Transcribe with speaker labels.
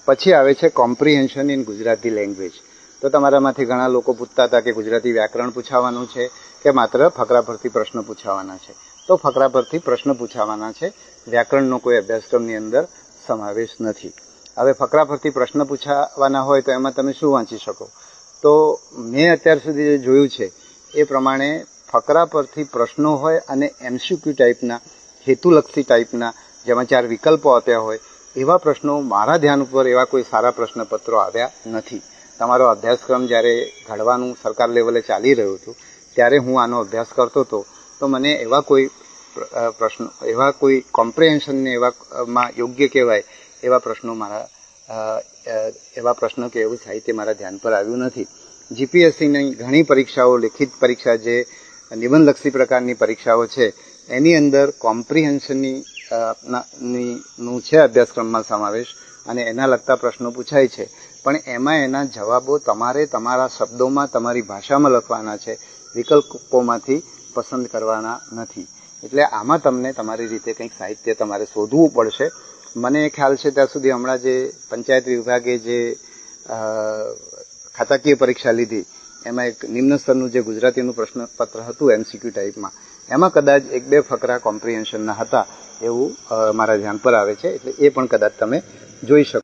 Speaker 1: પછી આવે છે કોમ્પ્રિહેન્શન ઇન ગુજરાતી લેંગ્વેજ. તો તમારામાંથી ઘણા લોકો પૂછતા હતા કે ગુજરાતી વ્યાકરણ પૂછાવાનું છે કે માત્ર ફકરા પરથી પ્રશ્ન પૂછાવાના છે. તો ફકરા પરથી પ્રશ્ન પૂછાવાના છે, વ્યાકરણનો કોઈ અભ્યાસક્રમની અંદર સમાવેશ નથી. હવે ફકરા પરથી પ્રશ્ન પૂછાવાના હોય તો એમાં તમે શું વાંચી શકો? તો મેં અત્યાર સુધી જે જોયું છે એ પ્રમાણે ફકરા પરથી પ્રશ્નો હોય અને એમસીક્યુ ટાઈપના, હેતુલક્ષી ટાઈપના, જેમાં 4 વિકલ્પો આપ્યા હોય એવા પ્રશ્નો મારા ધ્યાન ઉપર એવા કોઈ સારા પ્રશ્નપત્રો આવ્યા નથી. તમારો અભ્યાસક્રમ જ્યારે ઘડવાનું સરકાર લેવલે ચાલી રહ્યું હતું ત્યારે હું આનો અભ્યાસ કરતો હતો, તો મને એવા કોઈ પ્રશ્નો, એવા કોઈ કોમ્પ્રિહેન્શનને એવામાં યોગ્ય કહેવાય એવા પ્રશ્નો એવા પ્રશ્નો કે એવું સાહિત્ય મારા ધ્યાન પર આવ્યું નથી. જીપીએસસીની ઘણી પરીક્ષાઓ, લેખિત પરીક્ષા જે નિબંધલક્ષી પ્રકારની પરીક્ષાઓ છે એની અંદર કોમ્પ્રિહેન્શનની નું છે અભ્યાસક્રમમાં સમાવેશ અને એના લગતા પ્રશ્નો પૂછાય છે, પણ એમાં એના જવાબો તમારે તમારા શબ્દોમાં, તમારી ભાષામાં લખવાના છે, વિકલ્પોમાંથી પસંદ કરવાના નથી. એટલે આમાં તમને તમારી રીતે કંઈક સાહિત્ય તમારે શોધવું પડશે. મને ખ્યાલ છે ત્યાં સુધી હમણાં જે પંચાયત વિભાગે જે ખાતાકીય પરીક્ષા લીધી એમાં એક નિમ્ન સ્તરનું જે ગુજરાતીનું પ્રશ્નપત્ર હતું એમસીક્યુ ટાઈપમાં, એમાં કદાચ 1-2 ફકરા કોમ્પ્રિહેન્શનના હતા એવું મારા ધ્યાન પર આવે છે. એટલે એ પણ કદાચ તમે જોઈ શકો.